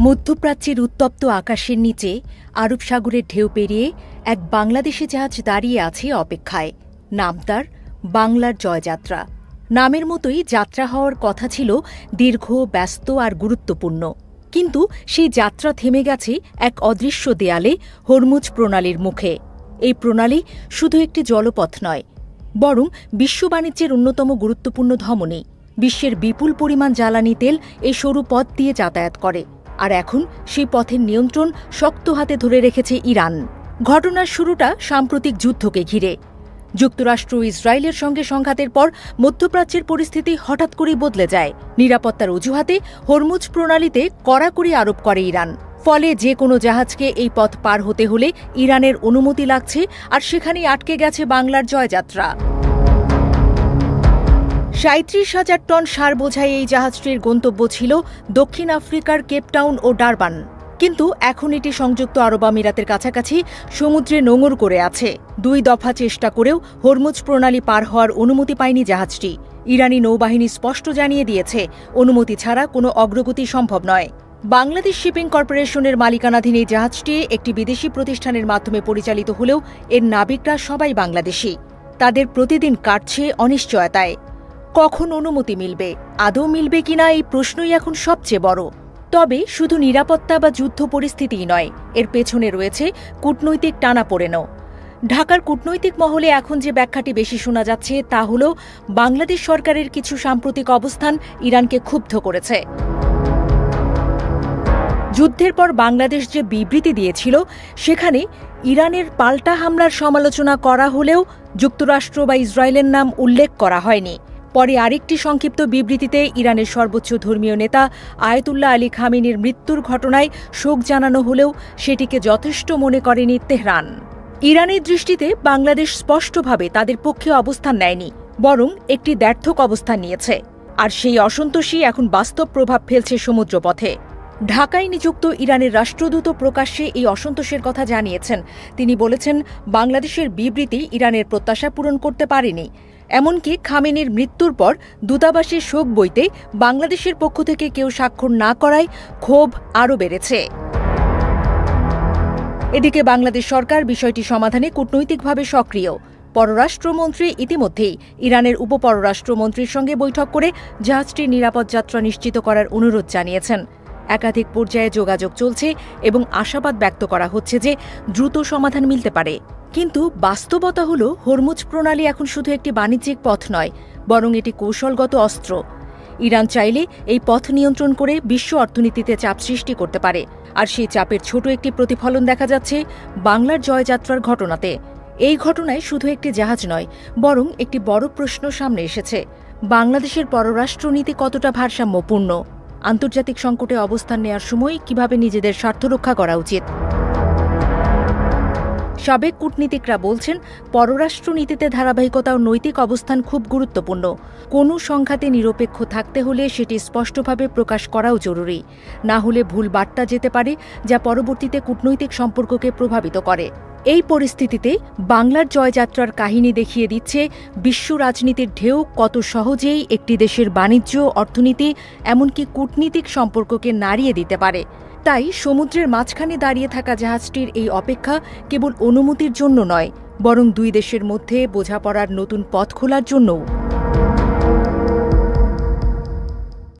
মধ্যপ্রাচ্যের উত্তপ্ত আকাশের নিচে আরব সাগরের ঢেউ পেরিয়ে এক বাংলাদেশি জাহাজ দাঁড়িয়ে আছে অপেক্ষায়। নাম তার বাংলার জয়যাত্রা। নামের মতোই যাত্রা হওয়ার কথা ছিল দীর্ঘ, ব্যস্ত আর গুরুত্বপূর্ণ। কিন্তু সেই যাত্রা থেমে গেছে এক অদৃশ্য দেয়ালে, হরমুজ প্রণালীর মুখে। এই প্রণালী শুধু একটি জলপথ নয়, বরং বিশ্ব বাণিজ্যের অন্যতম গুরুত্বপূর্ণ ধমনী। বিশ্বের বিপুল পরিমাণ জ্বালানি তেল এই সরু পথ দিয়ে যাতায়াত করে, আর এখন সেই পথের নিয়ন্ত্রণ শক্ত হাতে ধরে রেখেছে ইরান। ঘটনার শুরুটা সাম্প্রতিক যুদ্ধকে ঘিরে। যুক্তরাষ্ট্র ও ইসরায়েলের সঙ্গে সংঘাতের পর মধ্যপ্রাচ্যের পরিস্থিতি হঠাৎ করেই বদলে যায়। নিরাপত্তার অজুহাতে হরমুজ প্রণালীতে কড়াকড়ি আরোপ করে ইরান। ফলে যে কোনো জাহাজকে এই পথ পার হতে হলে ইরানের অনুমতি লাগছে, আর সেখানেই আটকে গেছে বাংলার জয়যাত্রা। ৩৭,০০০ টন সার বোঝাই এই জাহাজটির গন্তব্য ছিল দক্ষিণ আফ্রিকার কেপটাউন ও ডারবান। কিন্তু এখন এটি সংযুক্ত আরব আমিরাতের কাছাকাছি সমুদ্রে নোঙর করে আছে। ২ দফা চেষ্টা করেও হরমুজ প্রণালী পার হওয়ার অনুমতি পায়নি জাহাজটি। ইরানি নৌবাহিনী স্পষ্ট জানিয়ে দিয়েছে, অনুমতি ছাড়া কোনো অগ্রগতি সম্ভব নয়। বাংলাদেশ শিপিং কর্পোরেশনের মালিকানাধীন এই জাহাজটি একটি বিদেশি প্রতিষ্ঠানের মাধ্যমে পরিচালিত হলেও এর নাবিকরা সবাই বাংলাদেশি। তাদের প্রতিদিন কাটছে অনিশ্চয়তায়। কখন অনুমতি মিলবে, আদৌ মিলবে কিনা, এই প্রশ্নই এখন সবচেয়ে বড়। তবে শুধু নিরাপত্তা বা যুদ্ধ পরিস্থিতিই নয়, এর পেছনে রয়েছে কূটনৈতিক টানাপোড়েনও। ঢাকার কূটনৈতিক মহলে এখন যে ব্যাখ্যাটি বেশি শোনা যাচ্ছে তা হল বাংলাদেশ সরকারের কিছু সাম্প্রতিক অবস্থান ইরানকে ক্ষুব্ধ করেছে। যুদ্ধের পর বাংলাদেশ যে বিবৃতি দিয়েছিল, সেখানে ইরানের পাল্টা হামলার সমালোচনা করা হলেও যুক্তরাষ্ট্র বা ইসরায়েলের নাম উল্লেখ করা হয়নি। পরে আরেকটি সংক্ষিপ্ত বিবৃতিতে ইরানের সর্বোচ্চ ধর্মীয় নেতা আয়াতুল্লাহ আলী খামেনির মৃত্যুর ঘটনায় শোক জানানো হলেও সেটিকে যথেষ্ট মনে করেনি তেহরান। ইরানের দৃষ্টিতে বাংলাদেশ স্পষ্টভাবে তাদের পক্ষে অবস্থান নেয়নি, বরং একটি দ্ব্যর্থক অবস্থান নিয়েছে। আর সেই অসন্তোষই এখন বাস্তব প্রভাব ফেলছে সমুদ্রপথে। ঢাকায় নিযুক্ত ইরানের রাষ্ট্রদূত প্রকাশ্যে এই অসন্তোষের কথা জানিয়েছেন। তিনি বলেছেন, বাংলাদেশের বিবৃতি ইরানের প্রত্যাশা পূরণ করতে পারেনি। এমনকি খামেনির মৃত্যুর পর দূতাবাসে শোক বইতে বাংলাদেশের পক্ষ থেকে কেউ স্বাক্ষর না করায় ক্ষোভ আরও বেড়েছে। এদিকে বাংলাদেশ সরকার বিষয়টি সমাধানে কূটনৈতিকভাবে সক্রিয়। পররাষ্ট্রমন্ত্রী ইতিমধ্যেই ইরানের উপপররাষ্ট্রমন্ত্রীর সঙ্গে বৈঠক করে জাহাজটির নিরাপদ যাত্রা নিশ্চিত করার অনুরোধ জানিয়েছেন। একাধিক পর্যায়ে যোগাযোগ চলছে এবং আশাবাদ ব্যক্ত করা হচ্ছে যে দ্রুত সমাধান মিলতে পারে। কিন্তু বাস্তবতা হল, হরমুজ প্রণালী এখন শুধু একটি বাণিজ্যিক পথ নয়, বরং এটি কৌশলগত অস্ত্র। ইরান চাইলে এই পথ নিয়ন্ত্রণ করে বিশ্ব অর্থনীতিতে চাপ সৃষ্টি করতে পারে, আর সেই চাপের ছোট একটি প্রতিফলন দেখা যাচ্ছে বাংলার জয়যাত্রার ঘটনাতে। এই ঘটনায় শুধু একটি জাহাজ নয়, বরং একটি বড় প্রশ্ন সামনে এসেছে: বাংলাদেশের পররাষ্ট্রনীতি কতটা ভারসাম্যপূর্ণ? আন্তর্জাতিক সংকটে অবস্থান নেওয়ার সময় কিভাবে নিজেদের স্বার্থ রক্ষা করা উচিত? সাবেক কূটনীতিকরা বলছেন, পররাষ্ট্রনীতিতে ধারাবাহিকতা ও নৈতিক অবস্থান খুব গুরুত্বপূর্ণ। কোনো সংঘাতে নিরপেক্ষ থাকতে হলে সেটি স্পষ্টভাবে প্রকাশ করাও জরুরি। না হলে ভুল বার্তা যেতে পারে, যা পরবর্তীতে কূটনৈতিক সম্পর্ককে প্রভাবিত করে। এই পরিস্থিতিতে বাংলার জয়যাত্রার কাহিনী দেখিয়ে দিচ্ছে বিশ্ব রাজনীতির ঢেউ কত সহজেই একটি দেশের বাণিজ্য, অর্থনীতি, এমনকি কূটনীতিক সম্পর্ককে নাড়িয়ে দিতে পারে। তাই সমুদ্রের মাঝখানে দাঁড়িয়ে থাকা জাহাজটির এই অপেক্ষা কেবল অনুমতির জন্য নয়, বরং দুই দেশের মধ্যে বোঝাপড়ার নতুন পথ খোলার জন্যও।